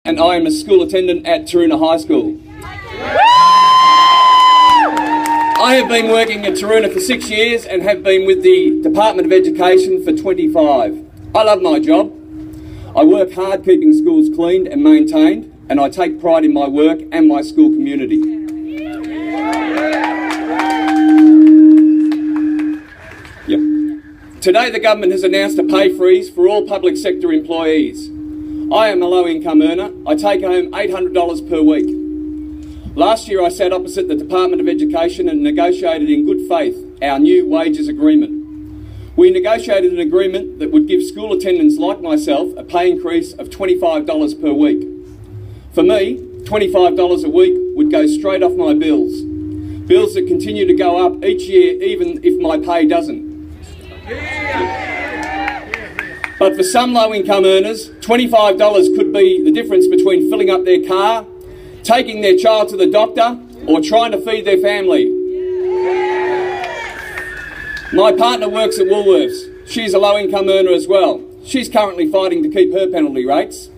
and I am a school attendant at Taroona High School. I have been working at Taroona for 6 years and have been with the Department of Education for 25. I love my job. I work hard keeping schools cleaned and maintained, and I take pride in my work and my school community. Yep. Today the government has announced a pay freeze for all public sector employees. I am a low-income earner. I take home $800 per week. Last year I sat opposite the Department of Education and negotiated in good faith our new wages agreement. We negotiated an agreement that would give school attendants like myself a pay increase of $25 per week. For me, $25 a week would go straight off my bills. Bills that continue to go up each year even if my pay doesn't. But for some low-income earners, $25 could be the difference between filling up their car, taking their child to the doctor, or trying to feed their family. My partner works at Woolworths. She's a low-income earner as well. She's currently fighting to keep her penalty rates.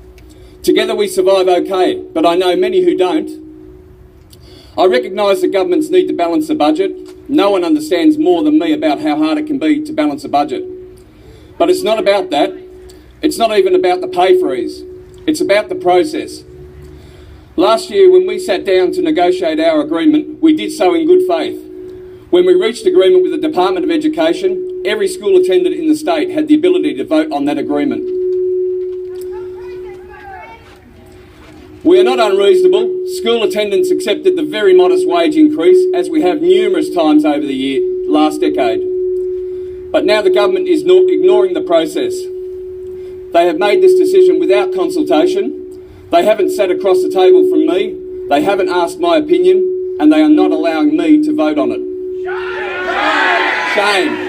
Together we survive okay, but I know many who don't. I recognise that governments need to balance the budget. No one understands more than me about how hard it can be to balance a budget. But it's not about that. It's not even about the pay freeze. It's about the process. Last year, when we sat down to negotiate our agreement, we did so in good faith. When we reached agreement with the Department of Education, every school attendant in the state had the ability to vote on that agreement. We are not unreasonable. School attendants accepted the very modest wage increase, as we have numerous times over the last decade. But now the government is ignoring the process. They have made this decision without consultation. They haven't sat across the table from me. They haven't asked my opinion, and they are not allowing me to vote on it. Shame.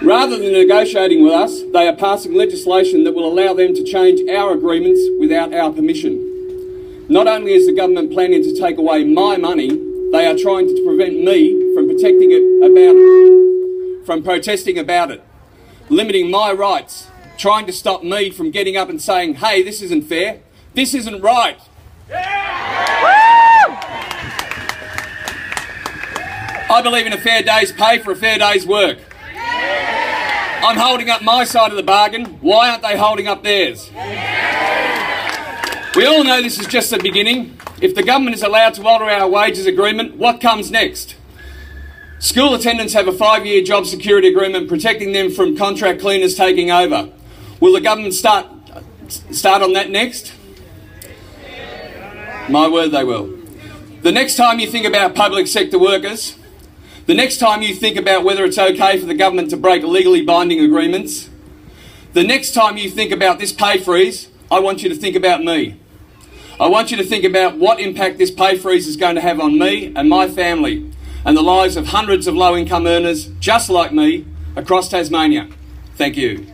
Rather than negotiating with us, they are passing legislation that will allow them to change our agreements without our permission. Not only is the government planning to take away my money, they are trying to prevent me from protesting about it, limiting my rights, trying to stop me from getting up and saying, hey, this isn't fair, this isn't right. I believe in a fair day's pay for a fair day's work. I'm holding up my side of the bargain. Why aren't they holding up theirs? We all know this is just the beginning. If the government is allowed to alter our wages agreement, what comes next? School attendants have a 5-year job security agreement protecting them from contract cleaners taking over. Will the government start on that next? My word, they will. The next time you think about public sector workers, the next time you think about whether it's okay for the government to break legally binding agreements, the next time you think about this pay freeze, I want you to think about me. I want you to think about what impact this pay freeze is going to have on me and my family and the lives of hundreds of low-income earners just like me across Tasmania. Thank you.